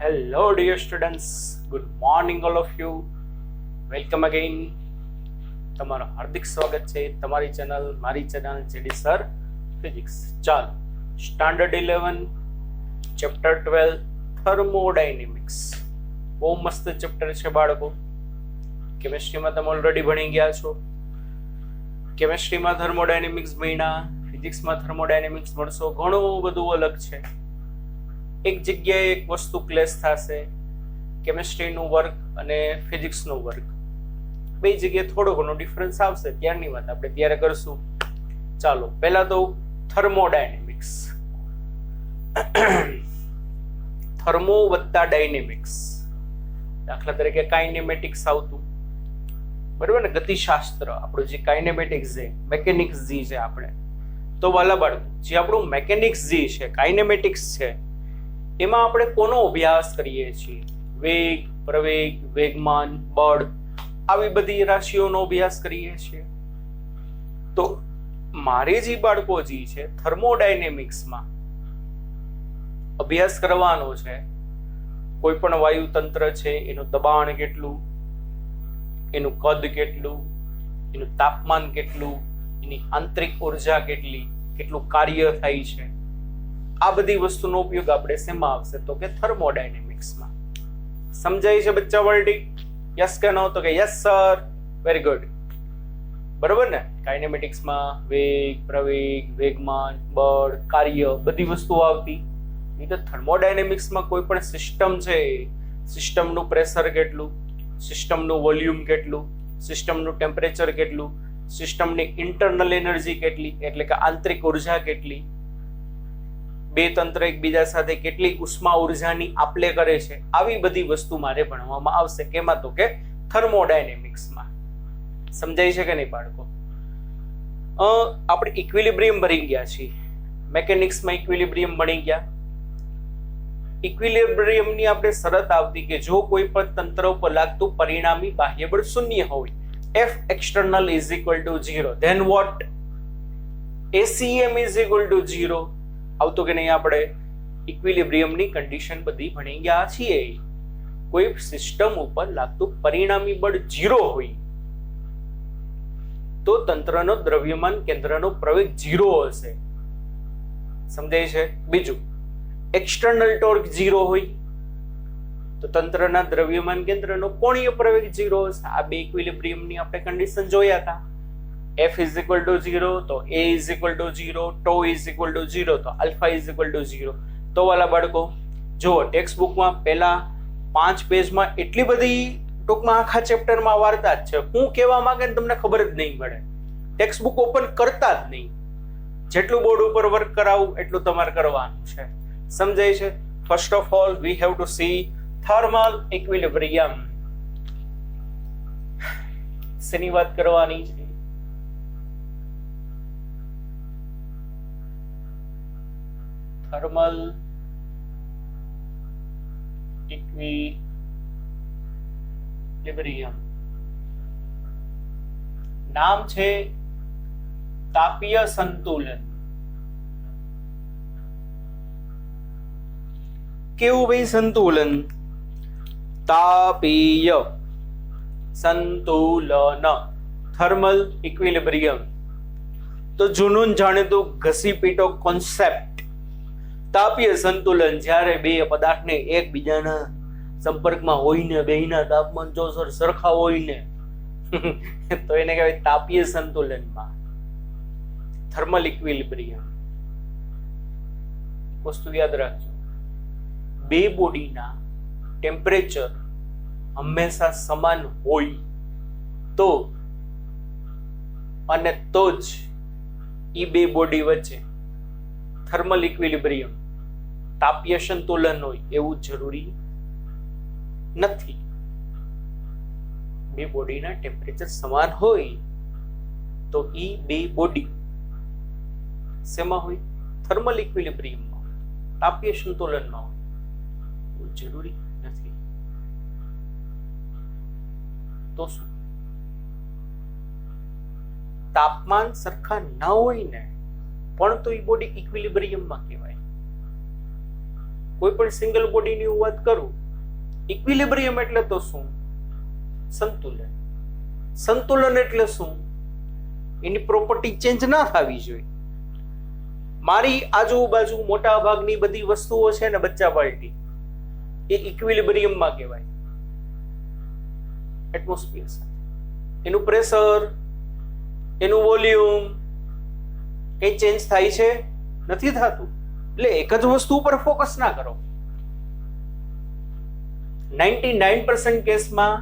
Hello, dear students. Good morning, all of you. Welcome again. તમારું હાર્દિક સ્વાગત છે તમારી ચેનલ મારી ચેનલ જેડી સર ફિઝિક્સ. ચાલો, સ્ટાન્ડર્ડ 11 ચેપ્ટર 12 થર્મોડાયનેમિક્સ. બહુ મસ્ત ચેપ્ટર છે બાળકો. કેમેસ્ટ્રીમાં તમે ઓલરેડી ભણી ગયા છો. કેમેસ્ટ્રીમાં થર્મોડાયનેમિક્સ ભણ્યા, ફિઝિક્સમાં થર્મોડાયનેમિક્સ ભણશો. ઘણું બધું અલગ છે. એક જગ્યાએ એક વસ્તુ ક્લેશ થશે, કેમેસ્ટ્રીનું વર્ક અને ફિઝિક્સનું વર્ક. બે જગ્યાએ થોડો ઘણો ડિફરન્સ આવશે, ત્યારની વાત આપણે ત્યારે કરશું. ચાલો, પહેલા તો થર્મોડાયનેમિક્સ. થર્મો વત્તા ડાયનેમિક્સ. દાખલા તરીકે કાઇનેમેટિક્સ આવતું, બરાબર ને? ગતિશાસ્ત્ર આપણું જે કાઇનેમેટિક્સ છે, મેકેનિક્સ જે છે આપણે, તો વાલા બાળકો જે આપણું મેકેનિક્સ જે છે, કાઇનેમેટિક્સ છે, એમાં આપણે કોનો અભ્યાસ કરીએ છીએ? વેગ, પ્રવેગ, વેગમાન, બળ, આવી બધી રાશિઓનો અભ્યાસ કરીએ છીએ. તો મારે જે બાળકો જે છે થર્મોડાયનેમિક્સમાં અભ્યાસ કરવાનો છે, કોઈ પણ વાયુતંત્ર છે, એનું દબાણ કેટલું, એનું કદ કેટલું, એનું તાપમાન કેટલું, એની આંતરિક ઉર્જા કેટલી, કેટલું કાર્ય થાય છે, આ બધી વસ્તુનો ઉપયોગ આપણે શેમાં આવશે? તો કે થર્મોડાયનેમિક્સમાં. સમજાય છે બચ્ચા વર્લ્ડી? યસ કે નો? તો કે યસ સર, વેરી ગુડ. બરોબર ને? કાઇનેમેટિક્સમાં વેગ, પ્રવેગ, વેગમાન, બળ, કાર્ય બધી વસ્તુઓ આવતી. એ તો થર્મોડાયનેમિક્સમાં કોઈ પણ સિસ્ટમ છે, સિસ્ટમનું પ્રેશર કેટલું, સિસ્ટમનું વોલ્યુમ કેટલું, સિસ્ટમનું ટેમ્પરેચર કેટલું, સિસ્ટમની ઇન્ટરનલ એનર્જી કેટલી, એટલે કે આંતરિક ઉર્જા કેટલી, બે તંત્ર એકબીજા સાથે કેટલી ઉષ્મા ઉર્જાની આપલે કરે છે, આવી બધી વસ્તુ મારે ભણવામાં આવશે. કેમાં? તો કે થર્મોડાયનેમિક્સમાં. સમજાય છે કે નહીં બાળકો? આપણે ઇક્વિલિબ્રિયમ ભણી ગયા છીએ, મેકેનિક્સમાં ઇક્વિલિબ્રિયમ ભણી ગયા. ઇક્વિલિબ્રિયમની આપણે શરત આવતી કે જો કોઈ પણ તંત્ર ઉપર લાગતું પરિણામી બાહ્ય બળ શૂન્ય હોય, F external is equal to 0, then what? ACM is equal to 0. આવતું કે નહીં? આપણે ઇક્વિલિબ્રિયમની કન્ડિશન બધી ભણી ગયા છીએ. કોઈ સિસ્ટમ ઉપર લાગતું પરિણામી બળ 0 હોય તો તંત્રનો દ્રવ્યમાન કેન્દ્રનો પ્રવેગ 0 હશે. સમજાય છે? બીજું, એક્સટર્નલ ટોર્ક 0 હોય તો તંત્રના દ્રવ્યમાન કેન્દ્રનો કોણીય પ્રવેગ 0 હશે. આ બે ઇક્વિલિબ્રિયમની આપણે કન્ડિશન જોયા હતા. F is equal to 0 તો A is equal to 0, tau is equal to 0 તો alpha is equal to 0. તો વાલા બાળકો જો ટેક્સ્ટ બુકમાં પહેલા 5 પેજમાં એટલી બધી ટૂંકમાં આખા ચેપ્ટરમાં વાર્તા જ છે. હું કહેવા માંગે ને તમને ખબર જ નહીં પડે. ટેક્સ્ટ બુક ઓપન કરતા જ નહીં. જેટલું બોર્ડ ઉપર વર્ક કરાવું એટલું તમારે કરવાનું છે. સમજાય છે? First of all we have to C thermal equilibrium. શેની વાત કરવાની છે? Thermal equilibrium. નામ છે તાપીય સંતુલન. કેવું ભાઈ સંતુલન? તાપીય સંતુલન, થર્મલ ઇક્વિલિબ્રિયમ. તો જૂનું જાણીતું ઘસી પીટો કોન્સેપ્ટ. તાપીય સંતુલન જ્યારે બે પદાર્થને એકબીજાના સંપર્કમાં હોય ને, બેયના તાપમાન જો સરખા હોય ને તો એને કહેવાય તાપીય સંતુલનમાં થર્મલ ઇક્વિલિબ્રિયમ. વસ્તુ યાદ રાખજો, બે બોડીના ટેમ્પરેચર હંમેશા સમાન હોય તો અને તો જ એ બે બોડી વચ્ચે થર્મલ ઇક્વિલિબ્રિયમ, તાપીય સંતુલન હોય એવું જરૂરી નથી. બે બોડીના ટેમ્પરેચર સમાન હોય તો ઈ બે બોડી શેમાં હોય? થર્મલ ઇક્વિલિબ્રિયમમાં, તાપીય સંતુલનમાં હોય. જરૂરી નથી. તો શું તાપમાન સરખા ના હોય ને પણ તો એ બોડી ઇક્વિલિબ્રિયમમાં કહેવાય. કોઈ પણ સિંગલ બોડીની હું વાત કરું, ઇક્વિલિબ્રિયમ એટલે તો શું? સંતુલન. સંતુલન એટલે શું? એની પ્રોપર્ટી ચેન્જ ના થવી જોઈએ. મારી આજુબાજુ મોટા ભાગની બધી વસ્તુઓ છે ને બચ્ચા પાર્ટી, એ ઇક્વિલિબ્રિયમમાં કહેવાય. એટમોસ્ફિયર સાથે એનું પ્રેશર, એનું વોલ્યુમ કઈ ચેન્જ થાય છે? નથી થતું. એટલે એક જ વસ્તુ ઉપર ફોકસ ના કરો. 99% કેસમાં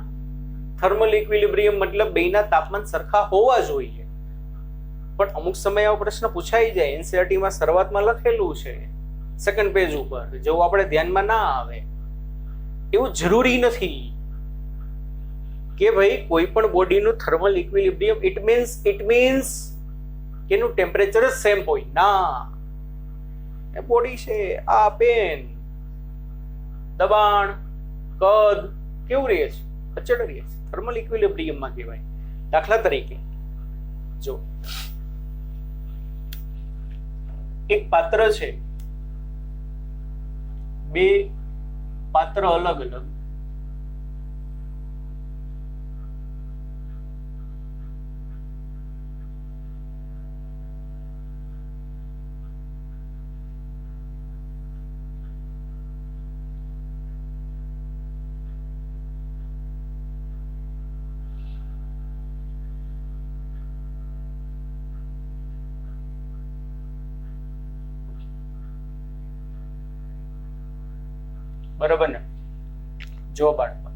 થર્મલ ઇક્વિલિબ્રિયમ મતલબ બેના તાપમાન સરખા હોવા જોઈએ. પણ અમુક સમયે આવો પ્રશ્ન પૂછાઈ જાય. એનસીઈઆરટી માં શરૂઆતમાં લખેલું છે સેકન્ડ પેજ ઉપર, જેવું આપણે ધ્યાનમાં ના આવે. એવું જરૂરી નથી કે ભાઈ કોઈ પણ બોડીનું થર્મલ ઇક્વિલિબ્રિયમ ઇટ મીન્સ કે એનું ટેમ્પરેચર જ સેમ હોય. ના, એ બોડી છે, આ પેન, દબાણ, કદ કેવું રહે છે? અચળ રહે છે. થર્મલ ઇક્વિલિબ્રિયમમાં કહેવાય. દાખલા તરીકે જો એક પાત્ર છે, બે પાત્ર અલગ અલગ, બરાબર ને? જો બાળકો,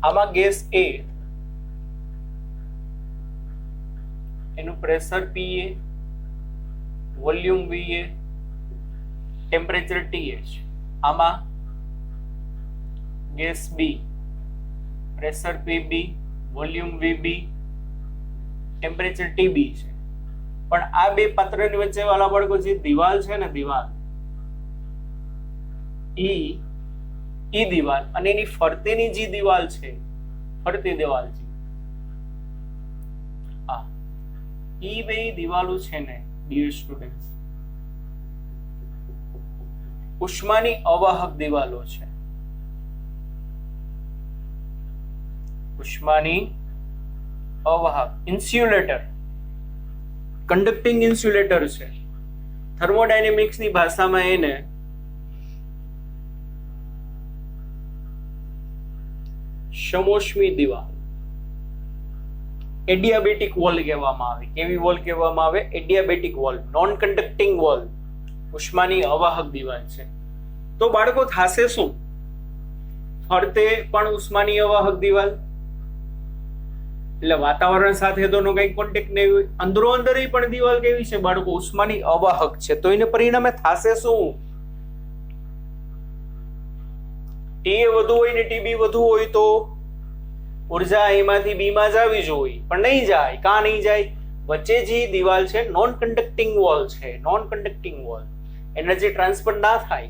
આમાં ગેસ A, એનું pressure PA, volume VA, temperature TH. આમાં gas B, pressure PB, volume VB, temperature TB છે. પણ આ બે પાત્રની વચ્ચે વાળા બાળકો જે દિવાલ છે ને, દિવાલ ઈ દિવાલ અને એની ફરતેની જે દિવાલ છે, ફરતી દિવાલ છે, આ ઈ બે દિવાલો છે ને ડિયર સ્ટુડન્ટ્સ, ઉષ્માની અવાહક દિવાલો છે. ઉષ્માની અવાહક ઇન્સ્યુલેટર, કન્ડક્ટિંગ ઇન્સ્યુલેટર છે. થર્મોડાયનેમિક્સની ભાષામાં એને સમોષ્મી દિવાલ, એડિયાબેટિક વોલ કહેવામાં આવે. કેવી વોલ કહેવામાં આવે? Adiabatic wall, non conducting wall, ઉષ્માની અવાહક દિવાલ છે. તો બાળકો થાશે શું? ફરતે પણ ઉષ્માની અવાહક દિવાલ, એટલે વાતાવરણ સાથે તેનો કઈ કોન્ટેક્ટ નહીં હોય. અંદરો અંદર પણ દિવાલ કેવી છે બાળકો? ઉષ્માની અવાહક છે. તો એને પરિણામે થાશે શું? ટી વધુ હોય ને ટીબી વધુ હોય તો ઉર્જા એમાંથી બી માં જવી જોઈએ, પણ નહીં જાય. કાં નહીં જાય? વચ્ચે જે દિવાલ છે નોન કન્ડક્ટિંગ વોલ છે, non conducting wall, energy transfer ના થાય.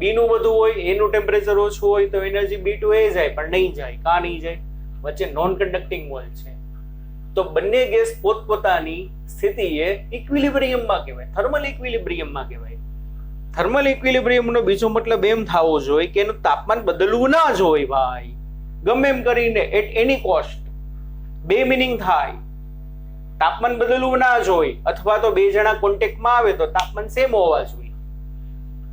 બી નું વધુ હોય, એનું ટેમ્પરેચર ઓછું હોય તો એનર્જી બી ટુ એ જાય, પણ નહીં જાય. કાં નહીં જાય? વચ્ચે નોન કન્ડક્ટિંગ વોલ છે. તો બંને ગેસ પોતપોતાની સ્થિતિએ ઇક્વિલિબ્રિયમમાં કહેવાય, થર્મલ ઇક્વિલિબ્રિયમમાં કહેવાય. થર્મલ ઇક્વિલિબ્રિયમનો બીજો મતલબ એમ થવો જોઈએ કે એનું તાપમાન બદલવું ના જોઈએ ભાઈ, ગમે એમ કરીને, એટ એની કોસ્ટ. બે મિનિંગ થાય, તાપમાન બદલવું ના જોઈએ, અથવા તો બે જણા કોન્ટેક્ટમાં આવે તો તાપમાન સેમ હોવા જોઈએ.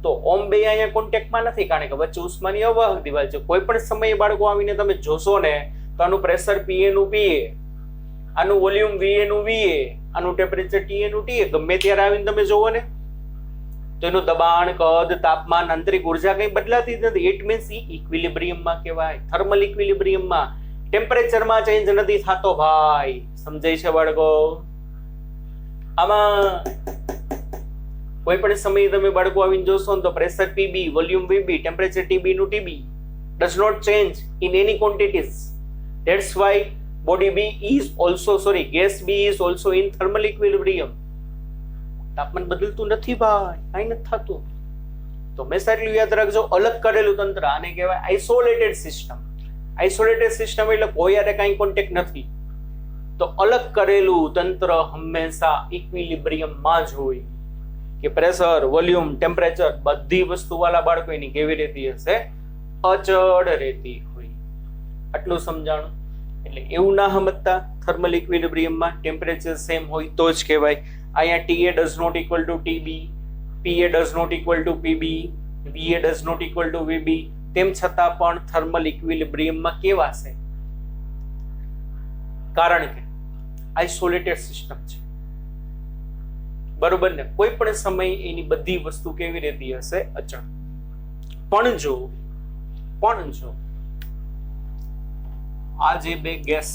તો ઓમ બે અહીંયા કોન્ટેક્ટમાં નથી, કારણ કે વચ્ચે ઉષ્માની અવાહક દિવાલ છે. કોઈ પણ સમયે બાળકો આવીને તમે જોશો ને તો આનું પ્રેશર PA નું PA, આનું વોલ્યુમ VA નું VA, આનું ટેમ્પરેચર TA નું TA, ગમે ત્યારે આવીને તમે જોવો ને તો એનું દબાણ, કદ, તાપમાન, આંતરિક ઉર્જા કઈ બદલાતી નથી. ઇટ મીન્સ ઇક્વિલિબ્રિયમમાં કહેવાય, થર્મલ ઇક્વિલિબ્રિયમમાં. ટેમ્પરેચરમાં ચેન્જ નથી થતો ભાઈ. સમજાય છે બાળકો? આમાં કોઈ પણ સમયે તમે બાળકો આવીને જોશો ને તો pressure PB, volume VB, temperature TB નું TB does not change in any quantities. That's why body B is also, gas B is also in thermal equilibrium. તાપમાન બદલતું નથી ભાઈ, કઈ નથી થતું. તો હંમેશા એટલું યાદ રાખજો, અલગ કરેલું તંત્ર, આને કહેવાય આઇસોલેટેડ સિસ્ટમ. આઇસોલેટેડ સિસ્ટમ એટલે કોઈ યારે કઈ કોન્ટેક્ટ નથી. તો અલગ કરેલું તંત્ર હંમેશા ઇક્વિલિબ્રિયમમાં જ હોય. કે પ્રેશર, વોલ્યુમ, ટેમ્પરેચર બધી વસ્તુ વાળા બાળકો એની કેવી રહેતી હશે? અચળ રહેતી હોય. આટલું સમજાણું. એટલે એવું ના સમજતા થર્મલ ઇક્વિલિબ્રિયમમાં ટેમ્પરેચર સેમ હોય તો જ કહેવાય. અહીંયા TA does not equal to TB, PA does not equal to PB, VA does not equal to VB, તેમ છતાં પણ થર્મલ ઇક્વિલિબ્રિયમમાં કેવા છે? કારણ કે આઇસોલેટેડ સિસ્ટમ છે, બરોબર ને? કોઈ પણ સમયે એની બધી વસ્તુ કેવી રહેતી હશે? અચળ. પણ જો આ જે બે ગેસ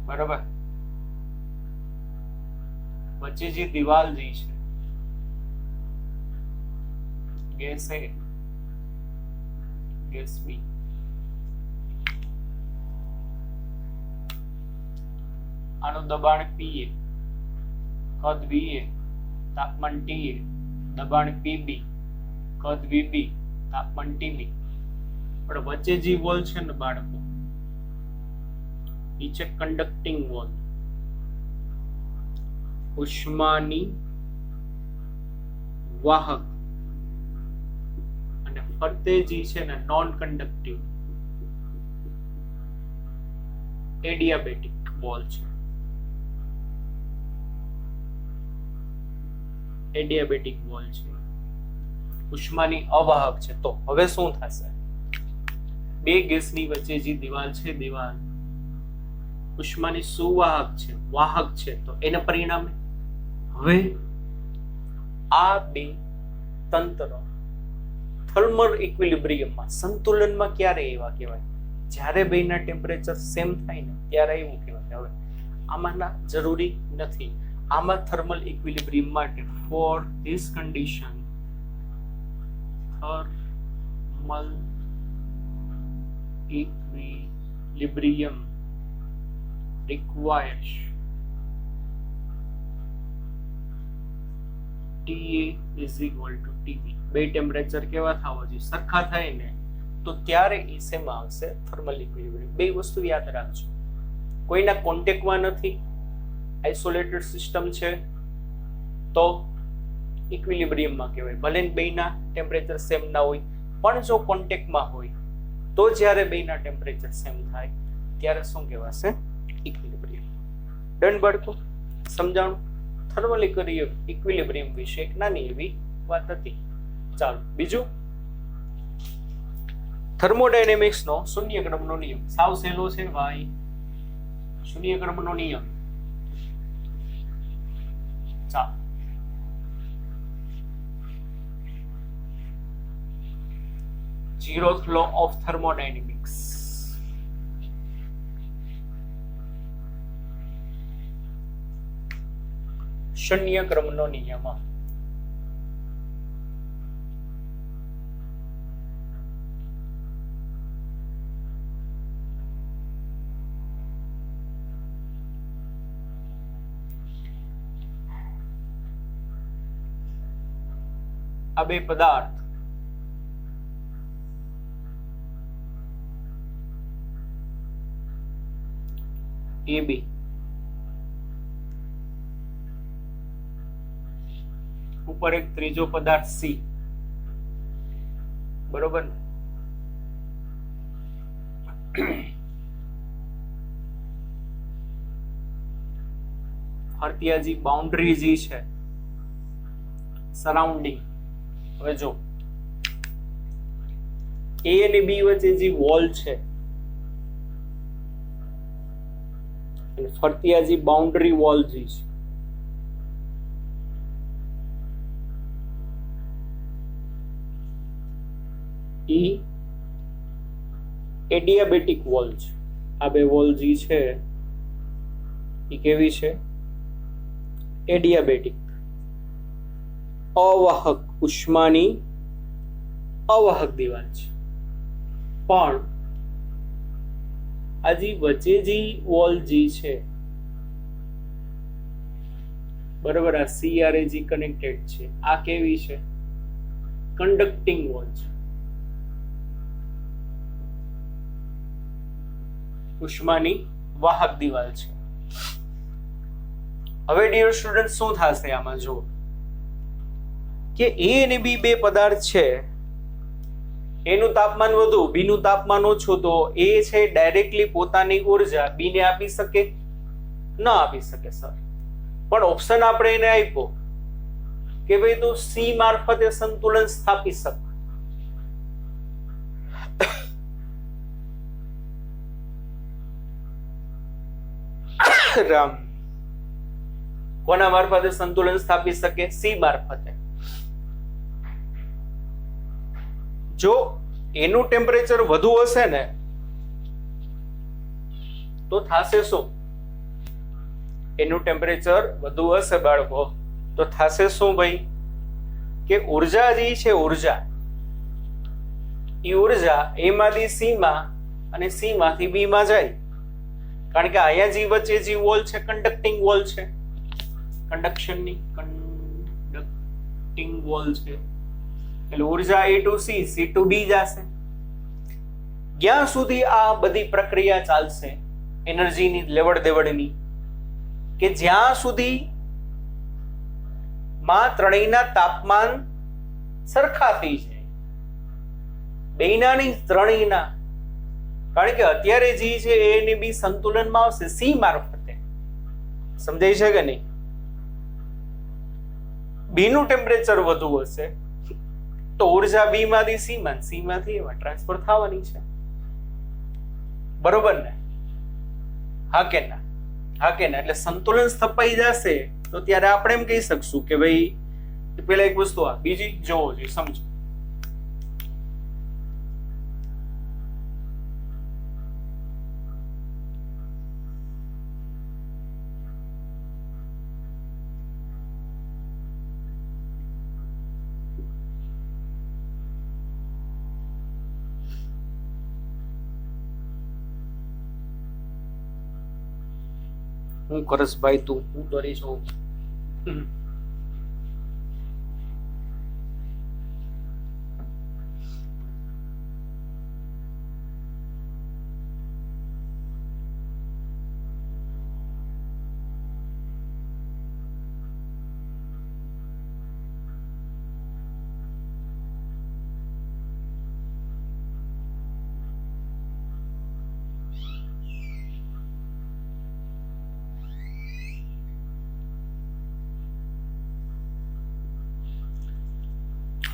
બરાબર, વચ્ચે જે દિવાલ જે છે ગેસ A, ગેસ B, આનું દબાણ PA, કદ VA, તાપમાન TA, દબાણ PB, કદ VB, તાપમાન TB. પણ વચ્ચે જે વોલ છે ને બાળકો, નીચે કંડક્ટિંગ વોલ, ઉષ્માની વાહક, અને ફરતે જે છે ને નોન કંડક્ટિવ એડિયાબેટિક વોલ છે. એડિયાબેટિક વોલ છે, ઉષ્માની અવાહક છે. તો હવે શું થશે? બે ગેસની વચ્ચે જે દિવાલ છે, દિવાલ ઉષ્માની સુવાહક છે, વાહક છે. તો એના પરિણામે હવે આ બે તંત્ર થર્મલ ઇક્વિલિબ્રિયમમાં, સંતુલનમાં ક્યારે એવા કહેવાય? જ્યારે બેના ટેમ્પરેચર સેમ થાય ને ત્યારે એવું કહેવાય. હવે આમાંના જરૂરી નથી. આમાં થર્મલ ઇક્વિલિબ્રિયમ માટે for this condition thermal equilibrium requires TA is equal to TB. બે ટેમ્પરેચર કેવા થવા જોઈએ? સરખા થાય ને તો ત્યારે એ શેમાં આવશે? Thermal equilibrium. બે વસ્તુ યાદ રાખજો. કોઈના કોન્ટેક્ટમાં નથી, આઇસોલેટેડ સિસ્ટમ છે, તો ઇક્વિલિબ્રિયમમાં કહેવાય. ભલે બેના ટેમ્પરેચર સેમ ના હોય, પણ જો કોન્ટેક્ટમાં હોય તો જ્યારે બેના ટેમ્પરેચર સેમ થાય ત્યારે શું કહેવાશે? ઇક્વિલિબ્રિયમ. ડન બાળકો? સમજાણું? થર્મલ ઇક્વિલિબ્રિયમ વિશે એક નાની એવી વાત હતી. ચાલો બીજું, થર્મોડાયનેમિક્સ નો શૂન્ય ક્રમનો નિયમ. સાવ સહેલો છે ભાઈ, શૂન્ય ક્રમનો નિયમ. ચાલો zeroth law of thermodynamics. શૂન્ય ક્રમનો નિયમ. આ બે પદાર્થ AB ઉપર એક ત્રીજો પદાર્થ C, બરોબર ને? ફરતી આ જે બાઉન્ડ્રી જે છે, સરાઉન્ડિંગ. હવે જો A અને B વચ્ચે જે વોલ છે, અને ફરતી આ જે બાઉન્ડરી વોલ જે છે, એ એડિયાબેટિક વોલ છે. આ બે વોલ જે છે એ કેવી છે? એડિયાબેટિક, અવાહક, ઉષ્માની અવાહક દિવાલ છે. પણ આ જે વચ્ચે જે વોલ જે છે બરોબર, આ CRAG કનેક્ટેડ છે, આ કેવી છે? કન્ડક્ટિંગ વોલ છે, ઉષ્માની વાહક દિવાલ છે. હવે ડિયર સ્ટુડન્ટ શું થશે આમાં? જો કે A અને B બે પદાર્થ છે, એનું તાપમાન વધુ, B નું તાપમાન ઓછું, તો A છે ડાયરેક્ટલી પોતાની ઉર્જા B ને આપી શકે? ન આપી શકે સર. પણ ઓપ્શન આપણે એને આપ્યો કે ભાઈ તું C મારફતે સંતુલન સ્થાપી શક. રામ, કોના મારફતે સંતુલન સ્થાપી શકે? C મારફતે. જો એનું ટેમ્પરેચર વધુ હશે ને તો થશે શું? એનું ટેમ્પરેચર વધુ હશે બાળકો તો થશે શું ભાઈ? કે ઉર્જા જે છે, ઉર્જા A માંથી C માં અને C માંથી B માં જાય. કારણ કે અહીંયા જે વચ્ચે જે વોલ છે કન્ડક્ટિંગ વોલ છે, કન્ડક્શનની કન્ડક્ટિંગ વોલ છે, એટલે ઉર્જા A to C, C to B જશે. જ્યાં સુધી આ બધી પ્રક્રિયા ચાલશે એનર્જીની લેવડ દેવડની, કે જ્યાં સુધી માં ત્રણેયના તાપમાન સરખા થઈ જાય, બેયના નહીં ત્રણેયના. કારણ કે અત્યારે જે છે A અને B સંતુલનમાં આવશે C મારફતે. સમજાય છે કે નહીં? B નું ટેમ્પરેચર વધુ હશે તો ઉર્જા B માંથી C માં, C માંથી એમાં ટ્રાન્સફર થવાની છે. બરોબર ને? હા કે ના? હા કે ના? એટલે સંતુલન સ્થપાઈ જશે તો ત્યારે આપણે એમ કહી શકશું કે ભાઈ પેલા એક વસ્તુ આ, બીજી જોવો જોઈએ, સમજો. હું કરસ ભાઈ, તું હું ડરી છું.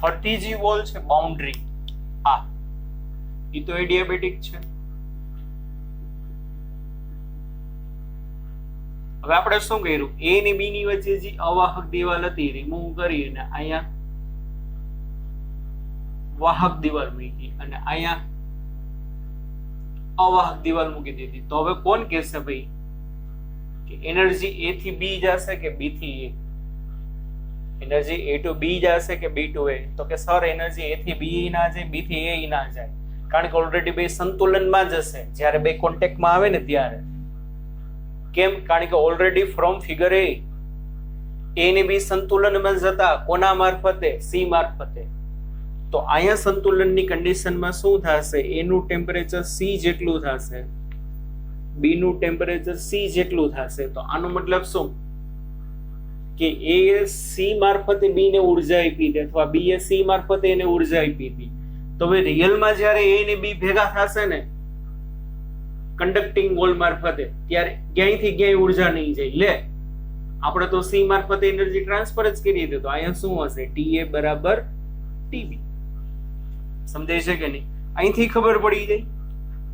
ફરતી જે વોલ છે બાઉન્ડ્રી, આ ઈ તો એડિયાબેટિક છે. હવે આપણે શું કર્યું? A અને B ની વચ્ચે જે અવાહક દિવાલ હતી રિમૂવ કરી અને અહીંયા વાહક દિવાલ મૂકી અને અહીંયા અવાહક દિવાલ મૂકી દીધી. તો હવે કોણ કહેશે ભાઈ કે એનર્જી A થી B જશે કે B થી A? Energy A to B જશે કે B to A? તો કે સર એનર્જી A થી B ના જાય, B થી A ના જાય. કારણ કે ઓલરેડી બે સંતુલનમાં જશે જ્યારે બે કોન્ટેક્ટમાં આવે ને ત્યારે. કેમ? કારણ કે ઓલરેડી ફ્રોમ ફિગર A અને B સંતુલનમાં જતા કોના મારફતે? C મારફતે. તો અહીંયા સંતુલનની કન્ડિશનમાં શું થશે? A નું ટેમ્પરેચર C જેટલું થશે, B નું ટેમ્પરેચર C જેટલું થશે. તો આનો મતલબ શું? કે A એ C મારફતે B ને ઉર્જા આપી હતી અથવા B એ C મારફતે એને ઉર્જા આપી હતી. તો હવે રિયલમાં જ્યારે A અને B ભેગા થશે ને કન્ડક્ટિંગ વોલ મારફતે, ત્યારે ક્યાંયથી ક્યાંય ઉર્જા નહીં જાય. લે, આપણે તો C મારફતે એનર્જી ટ્રાન્સફર જ કરી હતી. તો અહીંયા શું હશે? TA બરાબર TB. સમજાય છે કે નહીં? અહીંથી ખબર પડી જાય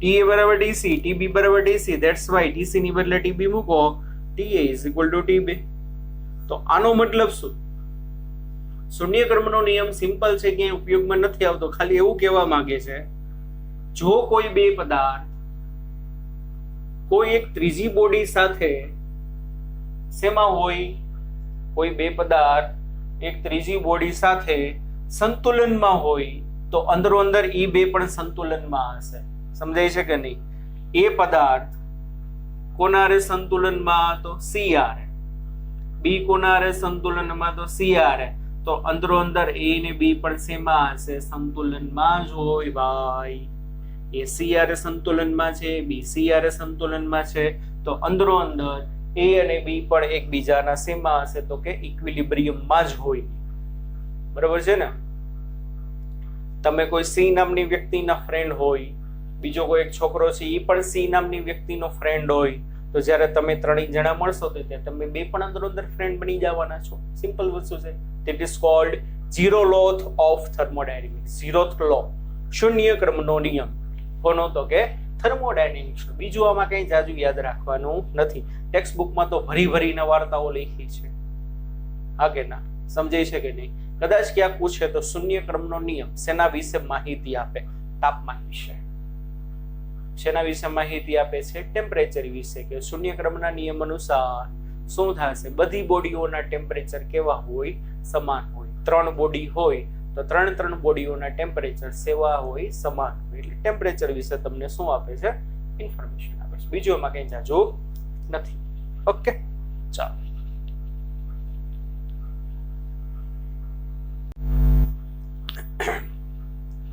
TA બરાબર DC, TB બરાબર DC. ધેટ્સ વાય DC ની બદલે TB મૂકો, TA is equal to TB. તો આનો મતલબ શું? શૂન્યક્રમનો નિયમ સિમ્પલ છે, ક્યાંય ઉપયોગમાં નથી આવતો. ખાલી એવું કહેવા માંગે છે જો કોઈ બે પદાર્થ કોઈ એક ત્રીજી બોડી સાથે શેમાં હોય? કોઈ બે પદાર્થ એક ત્રીજી બોડી સાથે સંતુલનમાં હોય તો અંદરો અંદર ઈ બે પણ સંતુલનમાં હશે. સમજાય છે કે નહીં? એ પદાર્થ કોના હારે સંતુલનમાં? તો સી હારે. બી કોના હારે સંતુલનમાં? તો સી હારે. તો અંદરો અંદર એ ને બી પણ શેમાં હશે? સંતુલનમાં જ હોય ભાઈ. એ સી હારે સંતુલનમાં છે, બી સી હારે સંતુલનમાં છે, તો અંદરો અંદર એ અને બી પણ એકબીજાના શેમાં હશે? તો કે ઇક્વિલિબ્રિયમમાં જ હોય. બરાબર છે ને? તમે કોઈ સી નામની વ્યક્તિના ફ્રેન્ડ હોય, બીજો કોઈ એક છોકરો છે એ પણ સી નામની વ્યક્તિનો ફ્રેન્ડ હોય, તો જ્યારે તમે ત્રણેય જણા મળશો તો ત્યાં તમે બે પણ અંદરો અંદર ફ્રેન્ડ બની જવાના છો. સિમ્પલ વસ્તુ છે. That is called zeroth law of thermodynamics. Zeroth law, શૂન્ય ક્રમનો નિયમ. કોનો? તો કે થર્મોડાયનેમિક્સ. બીજું આમાં કઈ જાજુ યાદ રાખવાનું નથી. ટેક્સ્ટ બુકમાં તો ભરી ભરીને વાર્તાઓ લખી છે. હા કે ના? સમજાય છે કે નહીં? કદાચ ક્યાંક પૂછે તો શૂન્ય ક્રમનો નિયમ શેના વિશે માહિતી આપે? તાપમાન વિશે. શેના વિશે માહિતી આપે છે? ટેમ્પરેચર વિશે. કે શૂન્ય ક્રમના નિયમ અનુસાર શું થશે? બધી બોડીઓના ટેમ્પરેચર કેવા હોય? સમાન હોય. 3 બોડી હોય તો 3 બોડીઓના ટેમ્પરેચર સેવા હોય? સમાન હોય. એટલે ટેમ્પરેચર વિશે તમને શું આપે છે? ઇન્ફોર્મેશન આપે છે. બીજું એમાં કઈ જાજુ નથી. ઓકે, ચાલો.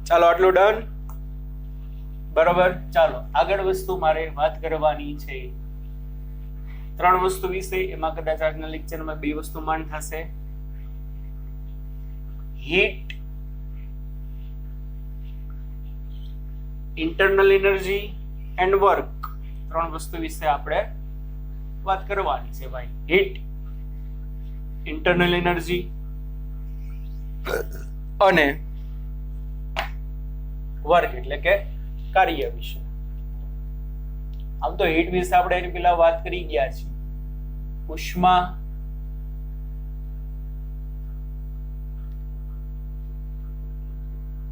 ચાલો, આટલું ડન. બરોબર. ચાલો આગળ વસ્તુ મારે વાત કરવાની છે 3 વસ્તુ વિશે. એમાં કદાચ આજના લેક્ચરમાં 2 વસ્તુ માંડ થશે. Heat, internal energy and work. 3 વસ્તુ વિશે આપણે વાત કરવાની છે ભાઈ. હીટ, ઇન્ટરનલ એનર્જી અને વર્ક એટલે કે કાર્ય વિશે. આમ તો હીટ વિશે આપણે એની પહેલા વાત કરી ગયા છીએ. ઉષ્મા,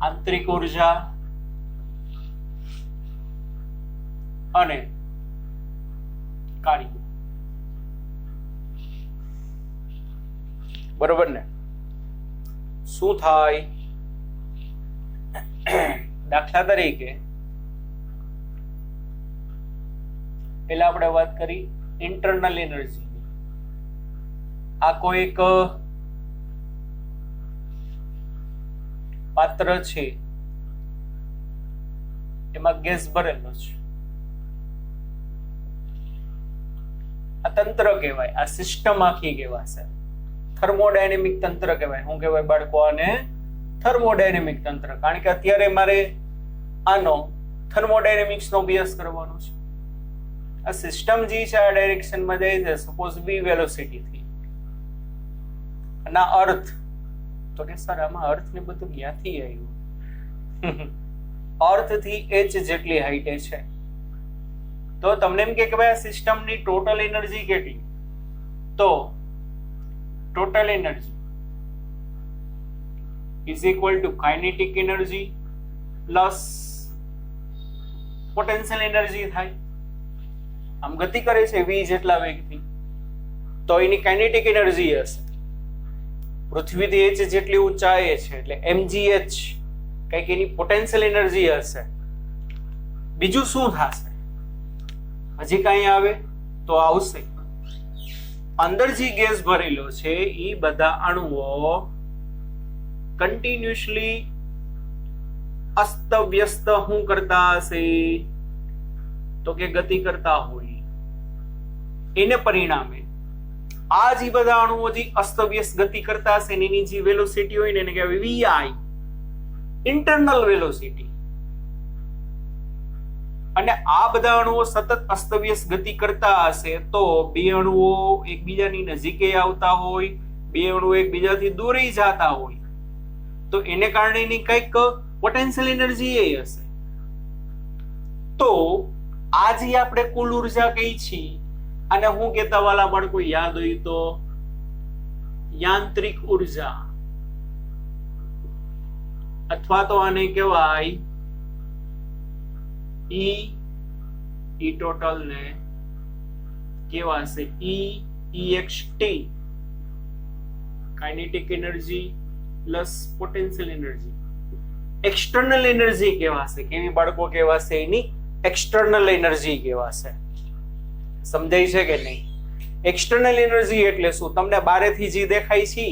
આંતરિક ઉર્જા અને કાર્ય. બરોબર ને? શું થાય? દાખલા તરીકે પેલા આપણે વાત કરી ઇન્ટરનલ એનર્જી. આ કોઈ એક પાત્ર છે, એમાં ગેસ ભરેલો છે. આ તંત્ર કહેવાય. આ સિસ્ટમ આખી કહેવાશે. થર્મોડાયનેમિક તંત્ર કહેવાય. શું કહેવાય બાળકો? આને થર્મોડાયનેમિક તંત્ર. કારણ કે અત્યારે મારે આનો થર્મોડાયનેમિક્સ નો અભ્યાસ કરવાનો છે. આ સિસ્ટમ જે છે આ ડાયરેક્શનમાં જાય છે, સપોઝ v વેલોસિટી થી. અને અર્થ તો કે સર આમાં અર્થ ને બધું ક્યાંથી આવ્યું? અર્થ થી h જેટલી હાઈટે છે. તો તમને એમ કે ભાઈ આ સિસ્ટમની ટોટલ એનર્જી કેટલી? તો total energy is equal to kinetic energy plus potential energy થાય. આમ ગતિ કરે છે v જેટલા વેગથી, તો એની કાઇનેટિક એનર્જી હશે પૃથ્વીથી h જેટલી ઊંચાઈએ છે એટલે mgh કંઈક એની પોટેન્શિયલ એનર્જી હશે. બીજું શું થશે? હજી કઈ આવે તો આવશે. અંદર જે ગેસ ભરેલો છે એ બધા અણુઓ કન્ટિન્યુઅસલી અસ્તવ્યસ્ત શું કરતા હશે? તો કે ગતિ કરતા હોય. એને પરિણામે આ જે બધા અણુઓ જે અસ્તવ્યસ્ત ગતિ કરતા હશે એની જે વેલોસિટી હોય ને એને કહેવાય વીઆઈ, ઇન્ટરનલ વેલોસિટી. અને આ બધા અણુઓ સતત અસ્તવ્યસ્ત ગતિ કરતા હશે તો બે અણુઓ એકબીજાની નજીકે આવતા હોય, બે અણુઓ એકબીજાથી દૂરે જતા હોય, તો એને કારણેની કંઈક પોટેન્શિયલ એનર્જી એ હશે. તો આ જે આપણે કુલ ઉર્જા કહી છીએ અને હું કહેતા વાલા બાળકો યાદ હોય તો યાંત્રિક ઉર્જા, અથવા તો આને કહેવાય ઈ ટોટલ ને કેવાશે EXT, kinetic energy plus potential energy. External energy કેવાશે. કેવી બાળકો કેવાશે? એની એક્સટર્નલ એનર્જી કહેવાશે. સમજાય છે કે નહીં? એક્સટર્નલ એનર્જી એટલે શું? તમને બારેથી જે દેખાય છે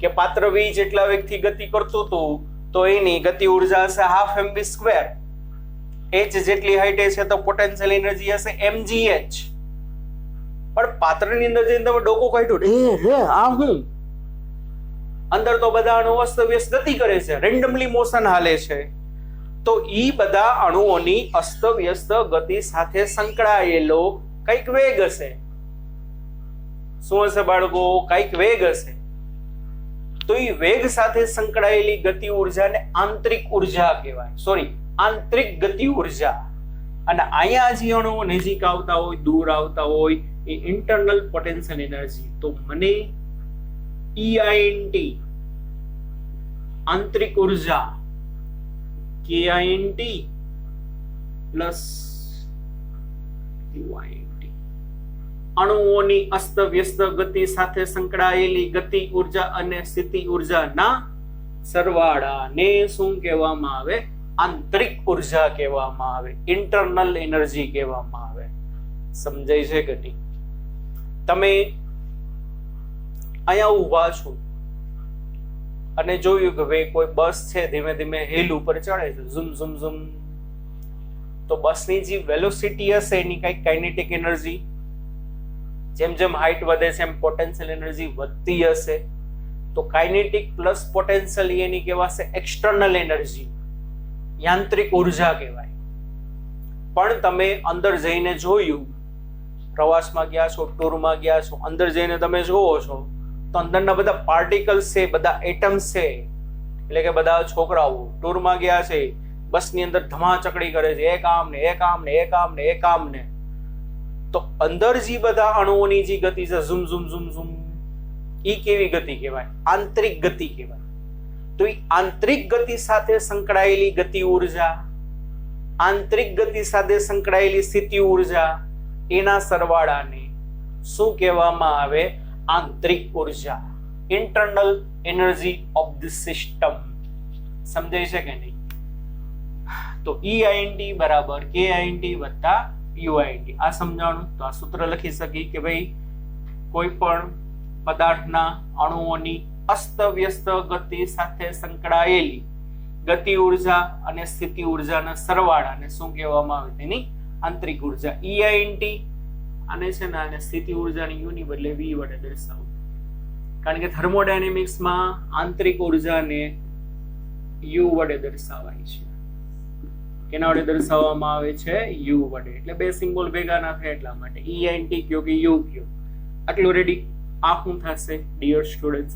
કે પાત્ર વી જેટલા વેગથી ગતિ કરતું હતું તો એની ગતિ ઉર્જા હશે હાફ mv સ્ક્વેર. h જેટલી હાઈટે છે તો પોટેન્શિયલ એનર્જી હશે mgh. પણ પાત્રની અંદર જઈને તમે ડોકો કાઢ્યું આ હું અંદર તો બધા અણુ અસ્તવ્યસ્ત ગતિ કરે છે, રેન્ડમલી મોશન હાલે છે. તો ઈ બધા અણુઓની અસ્તવ્યસ્ત ગતિ સાથે સંકળાયેલો કઈક વેગ હશે. શું હશે બાળકો? કઈક વેગ હશે. તો ઈ વેગ સાથે સંકળાયેલી ગતિ ઉર્જાને આંતરિક ઉર્જા કહેવાય. સોરી, આંતરિક ગતિ ઉર્જા. અને અહીંયા જે અણુઓ નજીક આવતા હોય, દૂર આવતા હોય, એ ઇન્ટરનલ પોટેન્શિયલ એનર્જી. તો મને EINT આંતરિક ઉર્જા KINT પ્લસ UINT અણુઓની અસ્તવ્યસ્ત ગતિ સાથે સંકળાયેલી ગતિ ઉર્જા અને સ્થિતિ ઉર્જાના સરવાળાને શું કહેવામાં આવે? આંતરિક ઉર્જા કહેવામાં આવે, ઇન્ટરનલ એનર્જી કહેવામાં આવે. સમજાય છે કે નહીં? તમે અહીંયા ઊભા છો અને જોયું કે ભાઈ કોઈ બસ છે ધીમે ધીમે હિલ ઉપર ચડે છે, ઝૂમ ઝૂમ ઝૂમ. તો બસની જે વેલોસિટી હશે એની કઈક કાઇનેટિક એનર્જી, જેમ જેમ હાઈટ વધે છે એમ પોટેન્શિયલ એનર્જી વધતી હશે. તો કાઇનેટિક પ્લસ પોટેન્શિયલ એની કહેવાશે એક્સટર્નલ એનર્જી, યાંત્રિક ઉર્જા કહેવાય. પણ તમે અંદર જઈને જોયું, પ્રવાસમાં ગયા છો, ટૂરમાં ગયા છો, અંદર જઈને તમે જોવો છો તો અંદરના બધા પાર્ટિકલ્સ છે, બધા એટમ્સ છે, એટલે કે બધા છોકરાઓ ટૂરમાં ગયા છે, બસની અંદર ધમાચકડી કરે છે, એ કામ ને એ કામ ને એ કામ ને એ કામ ને. તો અંદર જે બધા અણુઓની જે ગતિ છે ઝૂમ ઝૂમ ઝૂમ ઝૂમ, ઈ કેવી ગતિ કહેવાય? આંતરિક ગતિ કહેવાય. તો એ આંતરિક ગતિ સાથે સંકળાયેલી ગતિ ઉર્જા, આંતરિક ગતિ સાથે સંકળાયેલી સ્થિતિ ઉર્જા, એના સરવાળાને શું કહેવામાં આવે? આંતરિક ઉર્જા, internal energy of the system. સમજાય છે કે નહીં? તો EINT બરાબર KINT વત્તા UINT. આ સમજાણું. તો આ સૂત્ર લખી શકી કે ભાઈ કોઈ પણ પદાર્થના અણુઓની અસ્તવ્યસ્ત ગતિ સાથે સંકળાયેલી ગતિ ઉર્જા અને સ્થિતિ ઉર્જાના સરવાળાને શું કહેવામાં આવે? તેની આંતરિક ઉર્જા. EINT આને છે ને આને સ્થિતિ ઉર્જાની U ની બદલે V વડે દર્શાવું, કારણ કે થર્મોડાયનેમિક્સમાં આંતરિક ઉર્જાને U વડે દર્શાવાય છે. કેના વડે દર્શાવવામાં આવે છે? U વડે. એટલે બે સિમ્બોલ ભેગા ના થાય એટલા માટે EINT કયો કે U કયો. આટલું રેડી? આ શું થશે ડિયર સ્ટુડન્ટ્સ?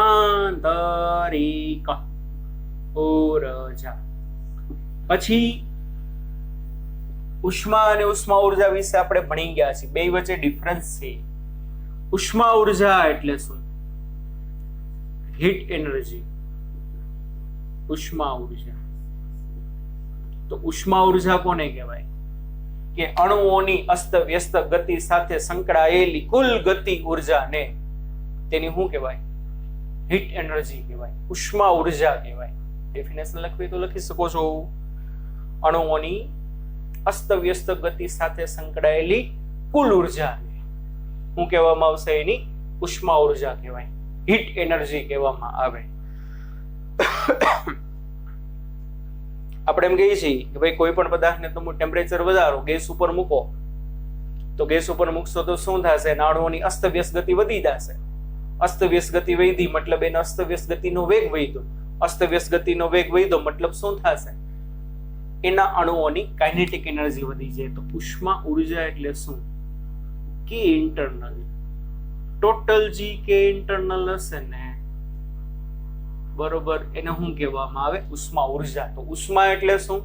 આંતરિક ઉર્જા. પછી ઉષ્મા અને ઉષ્મા ઉર્જા વિશે આપણે ભણી ગયા છીએ. બે વચ્ચે ડિફરન્સ છે. ઉષ્મા ઉર્જા એટલે શું? Heat energy. ઉષ્મા ઉર્જા. તો ઉષ્મા ઉર્જા કોને કહેવાય? કે અણુઓની અસ્તવ્યસ્ત ગતિ સાથે સંકળાયેલી કુલ ગતિ ઉર્જાને તેની શું કહેવાય? હીટ એનર્જી કહેવાય, ઉષ્મા ઉર્જા કહેવાય. ડેફિનેશન લખવી તો લખી શકો છો. અણુઓની અસ્તવ્યસ્ત ગતિ સાથે સંકળાયેલી કુલ ઉર્જાને શું કહેવામાં આવશે? એની ઉષ્મા ઉર્જા કહેવાય, હીટ એનર્જી કહેવામાં આવે. આપણે એમ કહીએ છીએ કે ભાઈ કોઈ પણ પદાર્થને તમે ટેમ્પરેચર વધારો, ગેસ ઉપર મૂકો, તો ગેસ ઉપર મૂકશો તો શું થશે? અણુઓની અસ્તવ્યસ્ત ગતિ વધી જશે. અસ્તવ્યસ્ત ગતિ વધી મતલબ એનો અસ્તવ્યસ્ત ગતિનો વેગ વધ્યો. અસ્તવ્યસ્ત ગતિનો વેગ વધ્યો મતલબ શું થશે? એના અણુઓની કાઇનેટિક એનર્જી વધી જાય. તો ઉષ્મા ઉર્જા એટલે શું? કે ઇન્ટરનલ. ટોટલ જી કે ઇન્ટરનલ હશે ને, બરોબર, એને શું કહેવામાં આવે? ઉષ્મા ઉર્જા. તો ઉષ્મા એટલે શું?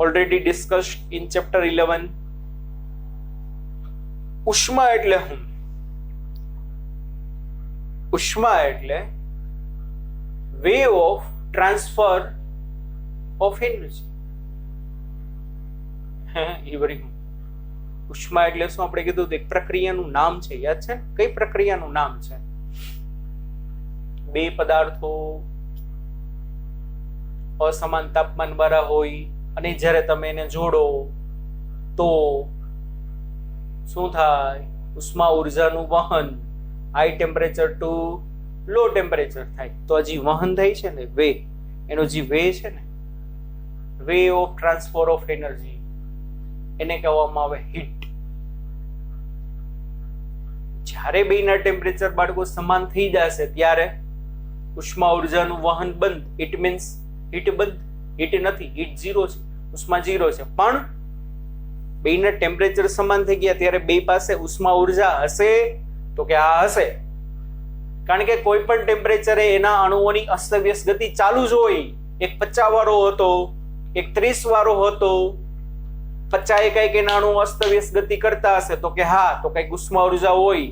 Already discussed in chapter 11. ઉષ્મા એટલે શું? ઉષ્મા એટલે way of transfer of energy. ઉષ્મા એટલે શું? આપણે કીધું એક પ્રક્રિયાનું નામ છે, યાદ છે? કઈ પ્રક્રિયાનું નામ છે? બે પદાર્થો અસમાન તાપમાન વાળા હોય અને જ્યારે તમે એને જોડો તો શું થાય? ઉષ્મા ઉર્જાનું વહન હાઈ ટેમ્પરેચર ટુ લો ટેમ્પરેચર થાય. તો હજી વહન થાય છે ને વે, એનો જે વે છે ને, way of transfer of energy, એને કહેવામાં આવે હીટ. જ્યારે બેના ટેમ્પરેચર બાળકો સમાન થઈ જશે ત્યારે ઉષ્મા ઉર્જાનું વહન બંધ. ઇટ મીન્સ હીટ બંધ. હીટ નથી, હીટ 0 છે, ઉષ્મા 0 છે. પણ બેના ટેમ્પરેચર સમાન થઈ ગયા ત્યારે બે પાસે ઉષ્મા ઉર્જા હશે? તો કે હા હશે. કારણ કે કોઈ પણ ટેમ્પરેચરે એના અણુઓની અસ્તવ્યસ્ત ગતિ ચાલુ જ હોય. એક 50 વાળો હતો, એક 30 વાળો હતો. 50 કઈક એના અણુ અસ્તવ્યસ્ત ગતિ કરતા હશે? તો કે હા, તો કઈક ઉષ્મા ઉર્જા હોય.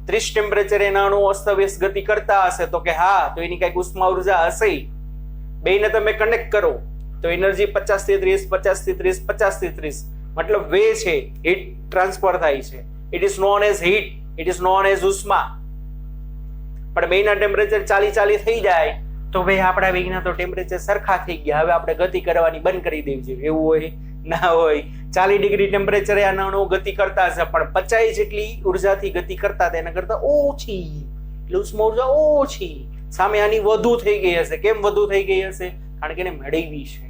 30 ટેમ્પરેચર એના અણુ અસ્તવ્યસ્ત ગતિ કરતા હશે? તો કે હા, તો એની કઈક ઉષ્મા ઉર્જા હશે. બેને તમે કનેક્ટ કરો તો એનર્જી 50 થી 30, 50 થી 30, 50 થી 30, મતલબ વે છે, હીટ ટ્રાન્સફર થાય છે. It is known as heat, it is known as ઉષ્મા. પણ બેના ટેમ્પરેચર 40 થઈ જાય તો ભાઈ આપણા બેના તો ટેમ્પરેચર સરખા થઈ ગયા, હવે આપણે ગતિ કરવાની બંધ કરી દેવી જોઈએ. એવું હોય? ના હોય. 40 ડિગ્રી ટેમ્પરેચરે આના અણુ ગતિ કરતા હશે, પણ 50 જેટલી ઉર્જાથી ગતિ કરતા હતા એના કરતા ઓછી, એટલે ઉષ્મા ઉર્જા ઓછી. સામે આની વધુ થઈ ગઈ હશે. કેમ વધુ થઈ ગઈ હશે? કારણ કે એને મેળવી છે.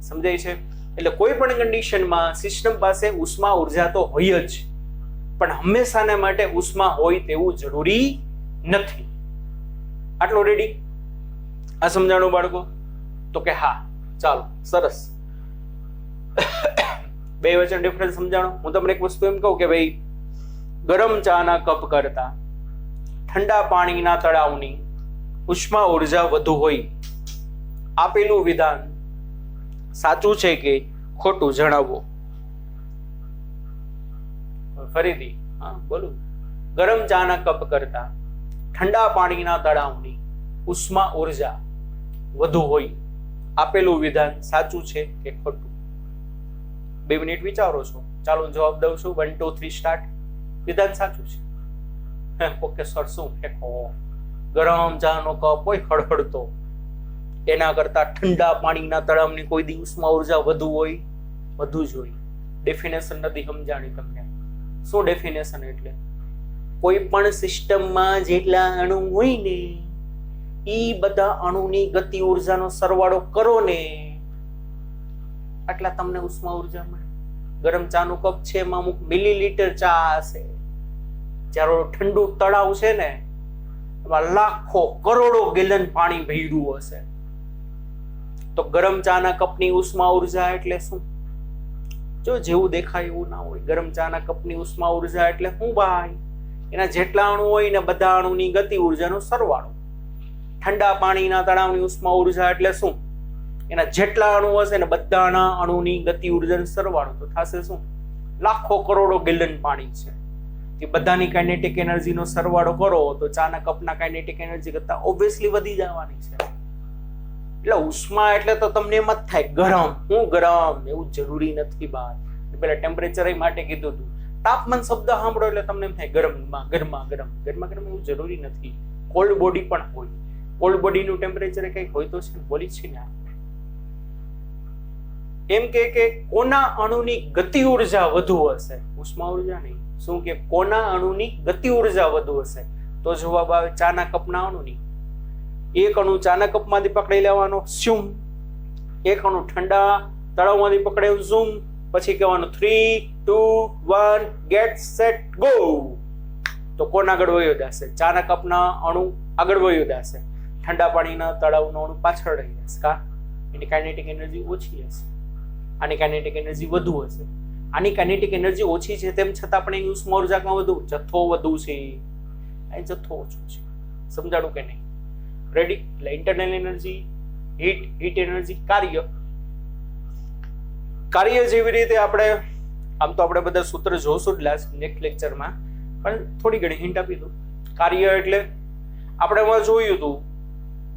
સમજાય છે? એટલે કોઈ પણ કન્ડિશનમાં સિસ્ટમ પાસે ઉષ્મા ઉર્જા તો હોય જ, પણ હંમેશાના માટે ઉષ્મા હોય તેવું જરૂરી નથી. આટલો રેડી? આ સમજાણું બાળકો? તો કે હા. ચાલો, સરસ. બે વચ્ચે ડિફરન્સ સમજાણો. હું તમને એક વસ્તુ એમ કહું કે ભાઈ ગરમ ચાના કપ કરતા ઠંડા પાણીના તળાવની ઉષ્મા ઉર્જા વધુ હોય. આપેલું વિધાન સાચું છે કે ખોટું જણાવો. ફરીથી બોલું. ગરમ ચાના કપ કરતા ઠંડા પાણીના તળાવની ઉષ્મા ઉર્જા વધુ હોય. આપેલું વિધાન સાચું છે કે ખોટું? 2 મિનિટ વિચારો છો. ચાલો જવાબ દઉં છું. 1 2 3 સ્ટાર્ટ. વિધાન સાચું છે. ઓકે સર, શું ફેંકો? ગરમ ચાનો કપ હોય હળહળતો, એના કરતા ઠંડા પાણીના તળાવની કોઈ દી ઉષ્મા ઉર્જા વધુ હોય? વધુ જ હોય. ડેફિનેશન નથી સમજાણી તમને. શું ડેફિનેશન? એટલે કોઈ પણ સિસ્ટમમાં જેટલા અણુ હોય ને એ બધા અણુની ગતિ ઉર્જાનો સરવાળો કરો ને આટલા તમને ઉષ્મા ઉર્જા મળે. ગરમ ચાનું કપ છે, એમાં અમુક મિલીલીટર ચા હશે. જ્યારે ઠંડુ તળાવ છે ને એમાં લાખો કરોડો ગેલન પાણી ભર્યું હશે. તો ગરમ ચાના કપની ઉષ્મા ઉર્જા એટલે શું? જો જેવું દેખાય એવું ના હોય. ગરમ ચાના કપની ઉષ્મા ઉર્જા એટલે શું ભાઈ? એના જેટલા અણુ હોય ને બધા અણુની ગતિ ઉર્જાનો સરવાળો. ઠંડા પાણીના તળાવની ઉષ્મા ઉર્જા એટલે શું? એના જેટલા અણુ હશે ને બધાના અણુની ગતિ ઉર્જાનો સરવાળો. તો થશે શું? લાખો કરોડો ગેલન પાણી છે. એ બધાની કાઇનેટિક એનર્જીનો સરવાળો કરો તો ચાના કપના કાઇનેટિક એનર્જી કરતા ઓબ્વિયસલી વધી જવાની છે. એટલે ઉષ્મા એટલે તો તમને એમ જ થાય ગરમ. હું ગરમ? એવું જરૂરી નથી બાદ. પેલા ટેમ્પરેચર માટે કીધું હતું. તાપમાન શબ્દ સાંભળો એટલે તમને એમ થાય ગરમમાં ગરમા ગરમ ગરમા ગરમ. એવું જરૂરી નથી. કોલ્ડ બોડી પણ હોય. કોલ્ડ બોડીનું ટેમ્પરેચર કંઈક હોય તો છે, બોલી છે ને આપણે. એમ કે કોના અણુની ગતિ ઉર્જા વધુ હશે? ઉષ્મા ઉર્જા નહીં. શું કે કોના અણુની ગતિ ઉર્જા વધુ હશે? તો જવાબ આવે ચાના કપના અણુની. એક અણુ ચાના કપમાંથી પકડી લેવાનો શું, એક અણુ ઠંડા તળાવમાંથી પકડાયું ઝૂમ, પછી કહેવાનું 3 2 1 ગેટ સેટ ગો. તો કોણ આગળ વયો જશે? ચાના કપના અણુ આગળ વયો જશે, ઠંડા પાણીના તળાવનો અણુ પાછળ રહી જશે. કા એની કાઇનેટિક એનર્જી ઓછી હશે, આની કાઇનેટિક એનર્જી વધુ હશે. આની કાઇનેટિક એનર્જી ઓછી છે તેમ છતાં પણ એની ઉષ્મા ઉર્જા કાં વધુ? જથ્થો વધુ છે, એ જથ્થો ઓછો છે. સમજાડું કે નહીં? રેડી? એટલે ઇન્ટરનલ એનર્જી, હીટ એનર્જી, કાર્ય જેવી રીતે આપણે આમ તો આપણે બધા સૂત્ર જોશું જ નેક્સ્ટ લેક્ચરમાં, પણ થોડી ઘણી હિન્ટ આપી દઉં. કાર્ય એટલે આપણે એમાં જોયું હતું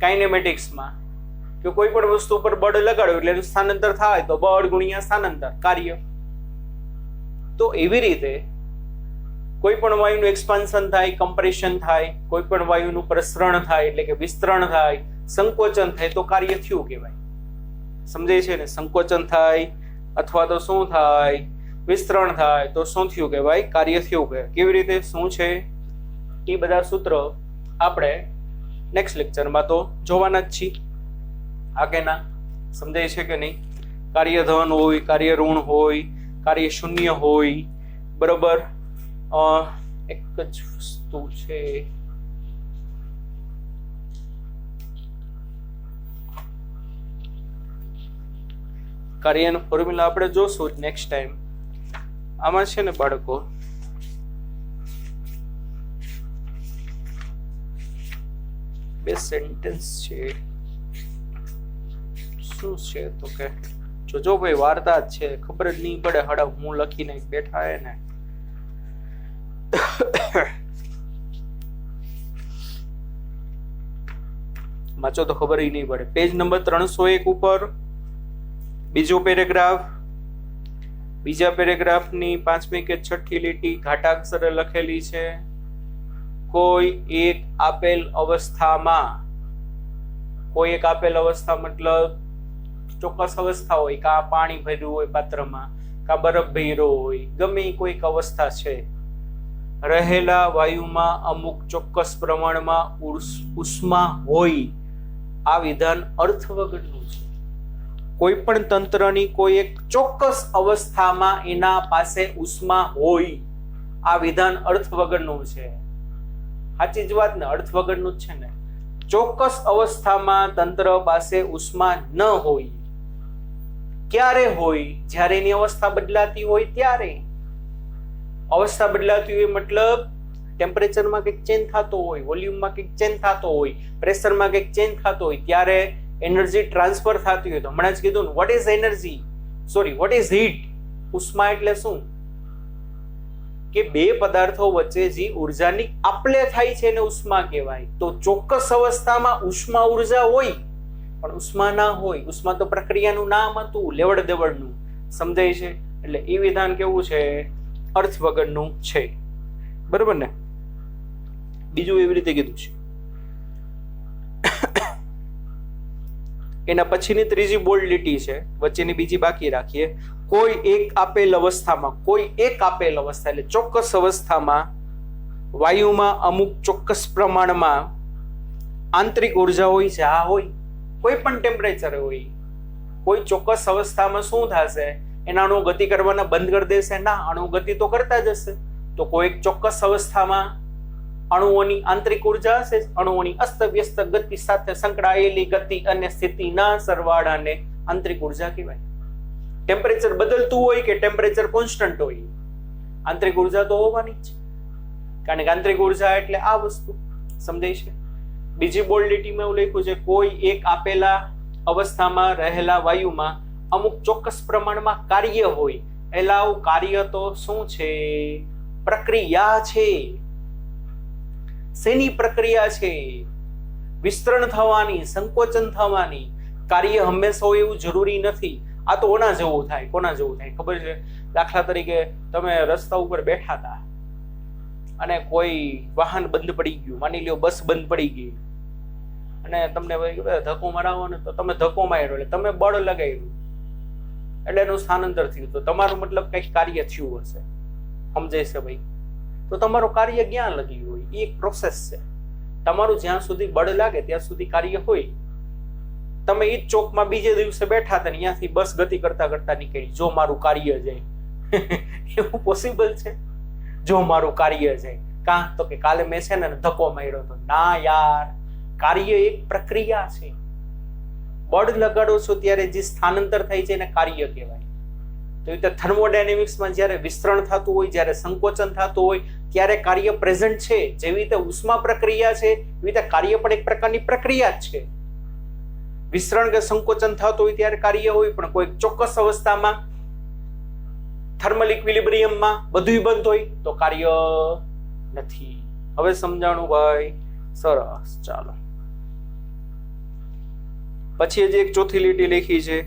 કાઇનેમેટિક્સમાં કે કોઈ પણ વસ્તુ પર બળ લગાડો એટલે એનું સ્થાનાંતર થાય તો બળ ગુણ્યા સ્થાનાંતર, કાર્ય. તો એવી રીતે કોઈ પણ વાયુનું એક્સપાન્શન થાય, કમ્પ્રેશન થાય, કોઈ પણ વાયુનું પ્રસરણ થાય એટલે કે વિસ્તરણ થાય, સંકોચન થાય તો કાર્ય થયું કહેવાય. સમજાય છે ને? સંકોચન થાય અથવા તો શું થાય? વિસ્તરણ થાય તો શું થયું કે ભાઈ કાર્ય થયું કે કેવી રીતે શું છે એ બધા સૂત્ર આપણે નેક્સ્ટ લેક્ચરમાં તો જોવાના જ છીએ. હા કે ના? સમજાય છે કે નહીં? કાર્ય ધન હોય, કાર્ય ઋણ હોય, કાર્ય શૂન્ય હોય, બરોબર. એક જ વસ્તુ છે, કાર્યનું ફોર્મ્યુલા આપણે જોશું નેક્સ્ટ ટાઈમ. આમાં છે ને બાળકો બે સેન્ટેન્સ છે. શું છે તો કે જોજો ભાઈ, વાર્તા જ છે, ખબર જ નહીં પડે. હડા હું લખીને બેઠા હે ને. વાંચો તો ખબર જ નહીં પડે. પેજ નંબર 301 ઉપર બીજો પેરેગ્રાફ, બીજા પેરેગ્રાફની 5મી કે 6ઠી લીટી ઘાટાક્ષરે લખેલી છે. કોઈ એક આપેલ અવસ્થામાં, કોઈ એક આપેલ અવસ્થા મતલબ ચોક્કસ અવસ્થા હોય, કા પાણી ભર્યું હોય પાત્રમાં, કા બરફ ભર્યો હોય, ગમે કોઈક અવસ્થા છે, રહેલા વાયુમાં અમુક ચોક્કસ પ્રમાણમાં ઉષ્મા હોય. આ વિધાન અર્થ વગરનું છે. કોઈ પણ તંત્રની કોઈ એક ચોક્કસ અવસ્થામાં એના પાસે ઉષ્મા હોય, આ વિધાન અર્થ વગરનું છે. સાચી જ વાત ને? અર્થ વગરનું જ છે ને. ચોક્કસ અવસ્થામાં તંત્ર પાસે ઉષ્મા ન હોય. ક્યારે હોય? જ્યારે એની અવસ્થા બદલાતી હોય ત્યારે. અવસ્થા બદલાતી હોય મતલબ ટેમ્પરેચરમાં કંઈક ચેન્જ થતો હોય, વોલ્યુમમાં કંઈક ચેન્જ થતો હોય, પ્રેશરમાં કંઈક ચેન્જ થતો હોય, ત્યારે એનર્જી ટ્રાન્સફર થતી હોય. તો હમણાં જ કીધું ને, what is energy, sorry what is heat. ઉષ્મા એટલે શું? કે બે પદાર્થો વચ્ચે જે ઉર્જાની આપલે થાય છે એને ઉષ્મા કહેવાય. તો ચોક્કસ અવસ્થામાં ઉષ્મા ઉર્જા હોય પણ ઉષ્મા ના હોય. ઉષ્મા તો પ્રક્રિયાનું નામ હતું, લેવડ દેવડનું. સમજાય છે? એટલે એ વિધાન કેવું છે? અર્થ વગરનું છે. બરોબર ને? બીજું એવી રીતે કીધું છે. એના પછીની ત્રીજી બોલ્ડ લીટી છે, વચ્ચેની બીજી બાકી રાખીએ. કોઈ એક આપેલ અવસ્થામાં, કોઈ એક આપેલ અવસ્થા એટલે ચોક્કસ અવસ્થામાં વાયુમાં અમુક ચોક્કસ પ્રમાણમાં આંતરિક ઉર્જા હોય છે. આ હોય કોઈ પણ ટેમ્પરેચર હોય, કોઈ ચોક્કસ અવસ્થામાં શું થશે? એના અણુ ગતિ કરવાના બંધ કરી દેશે? ના, અણુ ગતિ તો કરતા જ હશે. તો કોઈ ચોક્કસ અવસ્થામાં અણુઓની આંતરિક ઉર્જા હશે. અણુઓની અસ્તવ્યસ્ત ગતિ સાથે સંકળાયેલી ગતિ અને સ્થિતિના સરવાળાને આંતરિક ઉર્જા કહેવાય. ટેમ્પરેચર બદલતું હોય કે ટેમ્પરેચર કોન્સ્ટન્ટ હોય, આંતરિક ઉર્જા તો હોવાની જ છે. કારણ કે આંતરિક ઉર્જા એટલે આ વસ્તુ. સમજાય છે? બીજી બોલ્ડ લીટીમાં એવું લખ્યું છે, કોઈ એક આપેલા અવસ્થામાં રહેલા વાયુમાં અમુક ચોક્કસ પ્રમાણમાં કાર્ય હોય. એટલે કાર્ય તો શું છે? પ્રક્રિયા છે. શેની પ્રક્રિયા છે? વિસ્તરણ થવાની, સંકોચન થવાની. કાર્ય હંમેશા હોય એવું જરૂરી નથી. આ તો કોના જેવું થાય? કોના જેવું થાય ખબર છે? દાખલા તરીકે તમે રસ્તા ઉપર બેઠા હતા અને કોઈ વાહન બંધ પડી ગયું, માની લ્યો બસ બંધ પડી ગઈ, અને તમને ધક્કો મારવાનો તો તમે ધક્કો માર્યો એટલે તમે બળ લગાવ્યું એટલે એનું સ્થાનાંતર થયું. તો તમારું મતલબ કંઈક કાર્ય થયું હશે. સમજાય છે ભાઈ? તો તમારું કાર્ય ક્યાં લગ્યું હોય? એ એક પ્રોસેસ છે. તમારું જ્યાં સુધી બળ લાગે ત્યાં સુધી કાર્ય હોય. તમે ઈ જ ચોકમાં બીજે દિવસે બેઠા હતા ને ત્યાંથી બસ ગતિ કરતા કરતા નીકળી, જો મારું કાર્ય જાય. એવું પોસિબલ છે? જો મારું કાર્ય જાય. કાં તો કે કાલે મેં છે ને ધક્કો માર્યો હતો. ના યાર, કાર્ય એક પ્રક્રિયા છે. બળ લગાડો છો ત્યારે જે સ્થાનાંતર થાય છે એને કાર્ય કહેવાય. તો એ રીતે થર્મોડાયનેમિક્સમાં જ્યારે વિસ્તરણ થતું હોય, જ્યારે સંકોચન થતું હોય ત્યારે કાર્ય પ્રેઝન્ટ છે. જેવી રીતે ઉષ્મા પ્રક્રિયા છે એવી રીતે કાર્ય પણ એક પ્રકારની પ્રક્રિયા જ છે. વિસ્તરણ કે સંકોચન થતું હોય ત્યારે કાર્ય હોય, પણ કોઈ ચોક્કસ અવસ્થામાં થર્મલ ઇક્વિલિબ્રિયમમાં બધું બંધ હોય તો કાર્ય નથી. હવે સમજાણું ભાઈ? સરસ. ચાલો પછી હજી એક ચોથી લીટી લખી છે.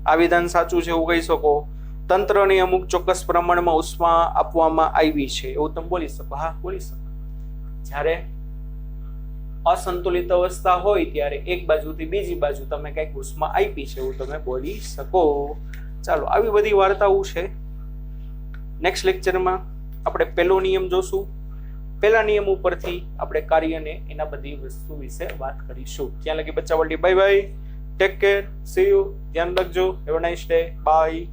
આ વિધાન સાચું છે એવું કહી શકો. તંત્રની અમુક ચોક્કસ પ્રમાણમાં ઉષ્મા આપવામાં આવી છે એવું તમે બોલી શકો. હા, બોલી શકો. જ્યારે અસંતુલિત અવસ્થા હોય ત્યારે એક બાજુથી બીજી બાજુ તમે કઈક ઉષ્મા આપી છે એવું તમે બોલી શકો. ચાલો, આવી બધી વાર્તાઓ છે. નેક્સ્ટ લેક્ચરમાં આપણે પહેલો નિયમ જોશું. પહેલા નિયમ ઉપરથી આપણે કાર્યને એના બધી વસ્તુ વિશે વાત કરીશું. ત્યાં લગી બચ્ચા વલ્ડી bye bye, take care, see you, ધ્યાન રાખજો, have a nice day, by.